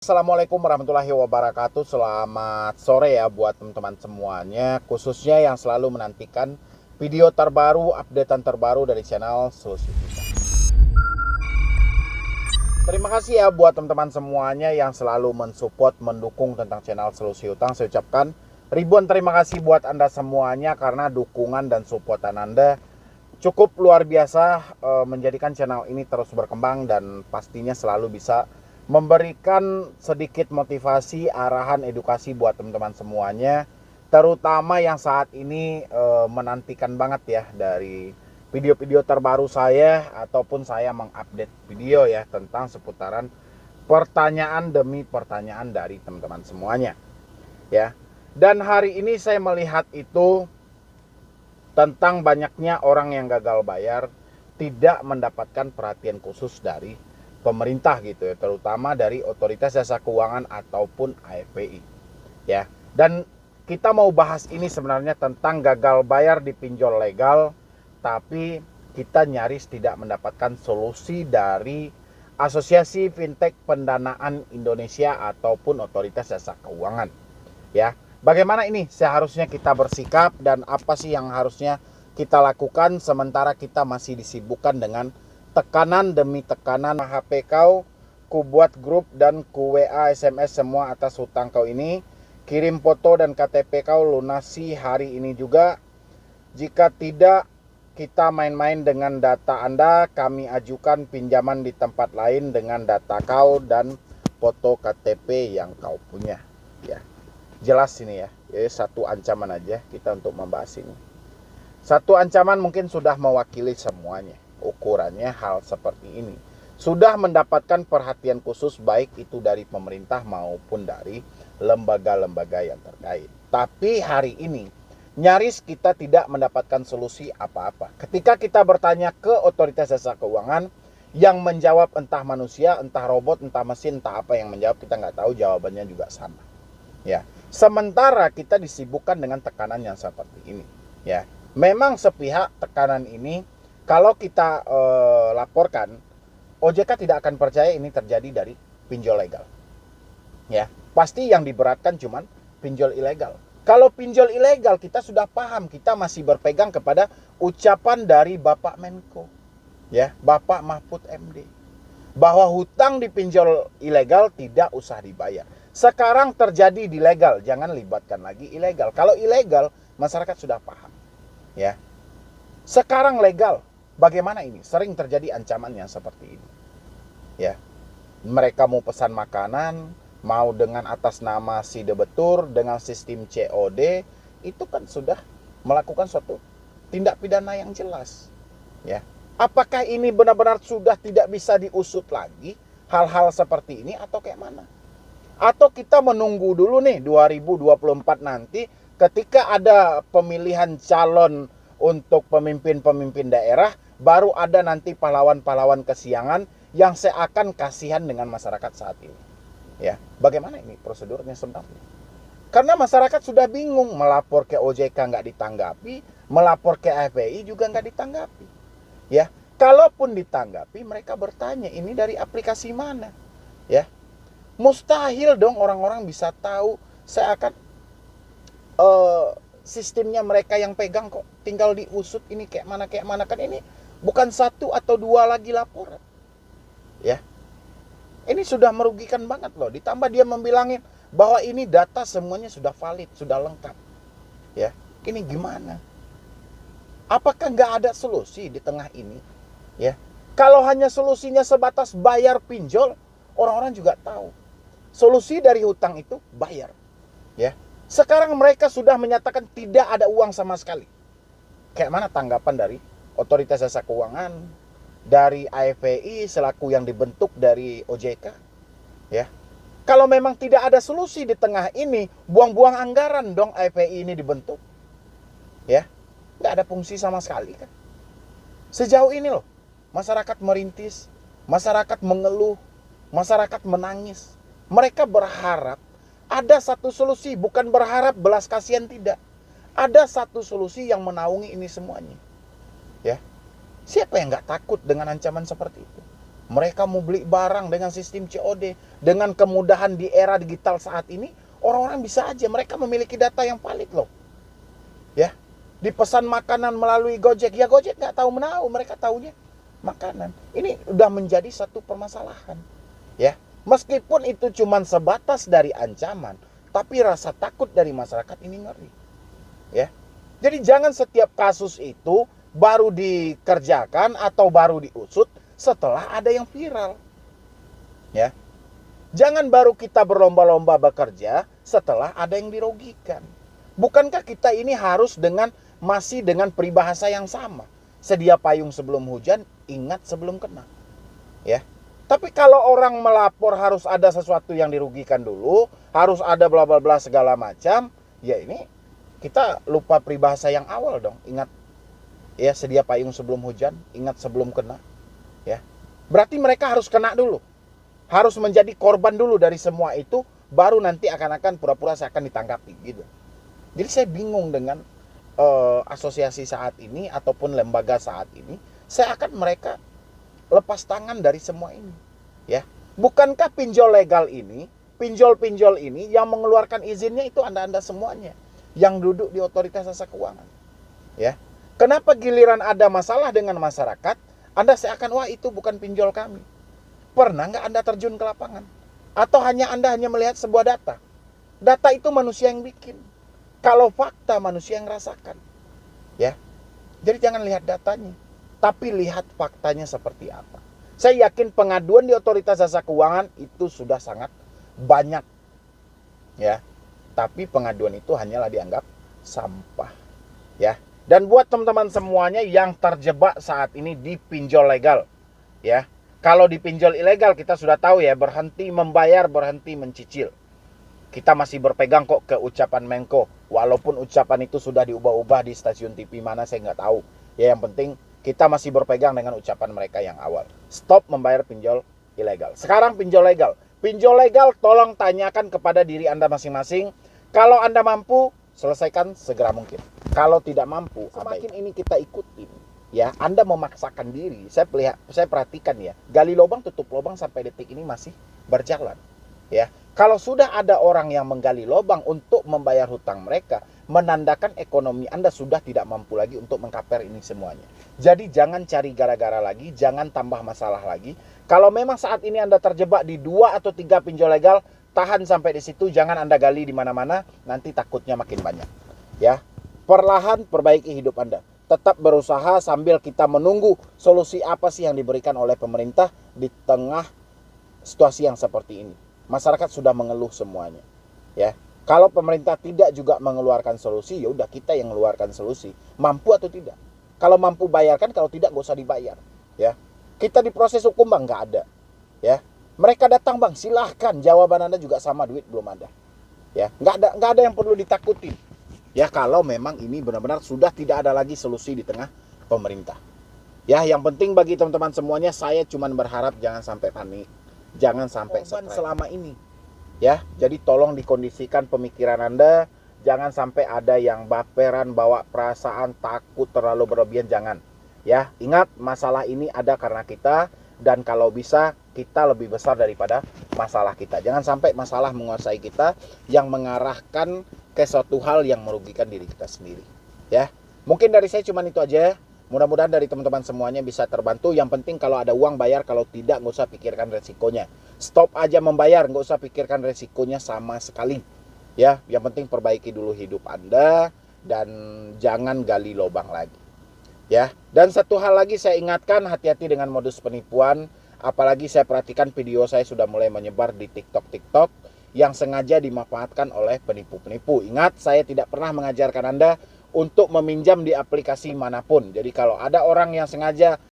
Assalamualaikum warahmatullahi wabarakatuh. Selamat sore ya buat teman-teman semuanya, khususnya yang selalu menantikan video terbaru, updatean terbaru dari channel Solusi Utang. Terima kasih ya buat teman-teman semuanya yang selalu mensupport, mendukung tentang channel Solusi Utang. Saya ucapkan ribuan terima kasih buat Anda semuanya karena dukungan dan supportan Anda cukup luar biasa, menjadikan channel ini terus berkembang dan pastinya selalu bisa memberikan sedikit motivasi, arahan, edukasi buat teman-teman semuanya, terutama yang saat ini menantikan banget ya dari video-video terbaru saya ataupun saya mengupdate video ya tentang seputaran pertanyaan demi pertanyaan dari teman-teman semuanya ya. Dan hari ini saya melihat itu tentang banyaknya orang yang gagal bayar tidak mendapatkan perhatian khusus dari pemerintah gitu ya, terutama dari Otoritas Jasa Keuangan ataupun AFPI ya. Dan kita mau bahas ini sebenarnya tentang gagal bayar di pinjol legal, tapi kita nyaris tidak mendapatkan solusi dari Asosiasi Fintech Pendanaan Indonesia ataupun Otoritas Jasa Keuangan ya. Bagaimana ini seharusnya kita bersikap dan apa sih yang harusnya kita lakukan sementara kita masih disibukkan dengan tekanan demi tekanan HP kau, ku buat grup dan ku WA SMS semua atas hutang kau ini, kirim foto dan KTP kau lunasi hari ini juga. Jika tidak, kita main-main dengan data Anda, kami ajukan pinjaman di tempat lain dengan data kau dan foto KTP yang kau punya ya. Jelas ini ya, satu ancaman aja kita untuk membahas ini. Satu ancaman mungkin sudah mewakili semuanya. Ukurannya hal seperti ini sudah mendapatkan perhatian khusus baik itu dari pemerintah maupun dari lembaga-lembaga yang terkait. Tapi hari ini nyaris kita tidak mendapatkan solusi apa-apa. Ketika kita bertanya ke Otoritas Jasa Keuangan, yang menjawab entah manusia, entah robot, entah mesin, entah apa yang menjawab, kita nggak tahu, jawabannya juga sama ya. Sementara kita disibukkan dengan tekanan yang seperti ini ya. Memang sepihak tekanan ini kalau kita laporkan, OJK tidak akan percaya ini terjadi dari pinjol legal ya. Pasti yang diberatkan cuman pinjol ilegal. Kalau pinjol ilegal kita sudah paham, kita masih berpegang kepada ucapan dari Bapak Menko ya, Bapak Mahfud MD, bahwa hutang di pinjol ilegal tidak usah dibayar. Sekarang terjadi di legal, jangan libatkan lagi ilegal. Kalau ilegal, masyarakat sudah paham ya. Sekarang legal, bagaimana ini? Sering terjadi ancaman yang seperti ini ya. Mereka mau pesan makanan, mau dengan atas nama si debetur, dengan sistem COD, itu kan sudah melakukan suatu tindak pidana yang jelas ya. Apakah ini benar-benar sudah tidak bisa diusut lagi hal-hal seperti ini atau kayak mana? Atau kita menunggu dulu nih 2024 nanti ketika ada pemilihan calon untuk pemimpin-pemimpin daerah, baru ada nanti pahlawan-pahlawan kesiangan yang seakan kasihan dengan masyarakat saat ini ya. Bagaimana ini prosedurnya sebenarnya? Karena masyarakat sudah bingung, melapor ke OJK nggak ditanggapi, melapor ke AFPI juga nggak ditanggapi ya. Kalaupun ditanggapi, mereka bertanya ini dari aplikasi mana ya. Mustahil dong orang-orang bisa tahu, seakan sistemnya mereka yang pegang kok, tinggal diusut ini kayak mana kan. Ini bukan satu atau dua lagi laporan ya. Ini sudah merugikan banget loh. Ditambah dia membilangin bahwa ini data semuanya sudah valid, sudah lengkap ya. Ini gimana? Apakah nggak ada solusi di tengah ini ya? Kalau hanya solusinya sebatas bayar pinjol, orang-orang juga tahu solusi dari hutang itu bayar ya. Sekarang mereka sudah menyatakan tidak ada uang sama sekali. Kayak mana tanggapan dari Otoritas Jasa Keuangan, dari AFPI selaku yang dibentuk dari OJK ya? Kalau memang tidak ada solusi di tengah ini, buang-buang anggaran dong AFPI ini dibentuk ya. Nggak ada fungsi sama sekali kan. Sejauh ini loh masyarakat merintis, masyarakat mengeluh, masyarakat menangis. Mereka berharap ada satu solusi, bukan berharap belas kasihan, tidak. Ada satu solusi yang menaungi ini semuanya ya. Siapa yang nggak takut dengan ancaman seperti itu Mereka mau beli barang dengan sistem COD. Dengan kemudahan di era digital saat ini, orang-orang bisa aja, mereka memiliki data yang valid loh. Ya, dipesan makanan melalui Gojek, ya Gojek nggak tahu menahu, mereka taunya makanan. Ini udah menjadi satu permasalahan. Ya, meskipun itu cuma sebatas dari ancaman, tapi rasa takut dari masyarakat ini ngeri. Ya, jadi jangan setiap kasus itu baru dikerjakan atau baru diusut setelah ada yang viral. Ya. Jangan baru kita berlomba-lomba bekerja setelah ada yang dirugikan. Bukankah kita ini harus masih dengan peribahasa yang sama? Sedia payung sebelum hujan, ingat sebelum kena. Ya. Tapi kalau orang melapor harus ada sesuatu yang dirugikan dulu, harus ada bla bla bla segala macam, ya ini kita lupa peribahasa yang awal dong. Ingat ya, sedia payung sebelum hujan, ingat sebelum kena. Ya. Berarti mereka harus kena dulu. Harus menjadi korban dulu dari semua itu, baru nanti akan pura-pura saya akan ditanggapi gitu. Jadi saya bingung dengan asosiasi saat ini ataupun lembaga saat ini, saya akan mereka lepas tangan dari semua ini. Ya. Bukankah pinjol legal ini, pinjol-pinjol ini yang mengeluarkan izinnya itu Anda-Anda semuanya yang duduk di otoritas jasa keuangan. Ya. Kenapa giliran ada masalah dengan masyarakat, Anda seakan wah itu bukan pinjol kami? Pernah nggak Anda terjun ke lapangan? Atau Anda hanya melihat sebuah data? Data itu manusia yang bikin. Kalau fakta manusia yang rasakan. Ya. Jadi jangan lihat datanya, tapi lihat faktanya seperti apa. Saya yakin pengaduan di otoritas jasa keuangan itu sudah sangat banyak. Ya. Tapi pengaduan itu hanyalah dianggap sampah. Ya. Dan buat teman-teman semuanya yang terjebak saat ini di pinjol legal, ya. Kalau di pinjol ilegal kita sudah tahu ya, berhenti membayar, berhenti mencicil. Kita masih berpegang kok ke ucapan Menko, walaupun ucapan itu sudah diubah-ubah di stasiun TV mana saya nggak tahu. Ya yang penting kita masih berpegang dengan ucapan mereka yang awal. Stop membayar pinjol ilegal. Sekarang pinjol legal. Pinjol legal tolong tanyakan kepada diri Anda masing-masing. Kalau Anda mampu, selesaikan segera mungkin. Kalau tidak mampu, semakin ini kita ikutin, ya Anda memaksakan diri. Saya perhatikan ya, gali lubang tutup lubang sampai detik ini masih berjalan. Ya, kalau sudah ada orang yang menggali lubang untuk membayar hutang mereka, menandakan ekonomi Anda sudah tidak mampu lagi untuk mengkaper ini semuanya. Jadi jangan cari gara-gara lagi, jangan tambah masalah lagi. Kalau memang saat ini Anda terjebak di 2 atau 3 pinjol legal, tahan sampai di situ, jangan Anda gali di mana-mana, nanti takutnya makin banyak. Ya. Perlahan perbaiki hidup Anda. Tetap berusaha sambil kita menunggu solusi apa sih yang diberikan oleh pemerintah di tengah situasi yang seperti ini. Masyarakat sudah mengeluh semuanya. Ya. Kalau pemerintah tidak juga mengeluarkan solusi, ya udah kita yang mengeluarkan solusi. Mampu atau tidak? Kalau mampu bayarkan, kalau tidak nggak usah dibayar. Ya. Kita di proses hukum bang nggak ada. Ya. Mereka datang bang, silahkan. Jawaban Anda juga sama, duit belum ada. Ya. Nggak ada yang perlu ditakutin. Ya kalau memang ini benar-benar sudah tidak ada lagi solusi di tengah pemerintah. Ya yang penting bagi teman-teman semuanya, saya cuma berharap jangan sampai panik. Jangan sampai stres selama ini. Ya, jadi tolong dikondisikan pemikiran Anda. Jangan sampai ada yang baperan, bawa perasaan, takut terlalu berlebihan, jangan. Ya, ingat masalah ini ada karena kita. Dan kalau bisa kita lebih besar daripada masalah kita. Jangan sampai masalah menguasai kita yang mengarahkan ke suatu hal yang merugikan diri kita sendiri. Ya, mungkin dari saya cuma itu aja. Mudah-mudahan dari teman-teman semuanya bisa terbantu. Yang penting kalau ada uang bayar, kalau tidak nggak usah pikirkan resikonya. Stop aja membayar, nggak usah pikirkan resikonya sama sekali. Ya, yang penting perbaiki dulu hidup Anda dan jangan gali lubang lagi. Ya, dan satu hal lagi saya ingatkan, hati-hati dengan modus penipuan. Apalagi saya perhatikan video saya sudah mulai menyebar di TikTok yang sengaja dimanfaatkan oleh penipu-penipu. Ingat, saya tidak pernah mengajarkan Anda untuk meminjam di aplikasi manapun. Jadi kalau ada orang yang sengaja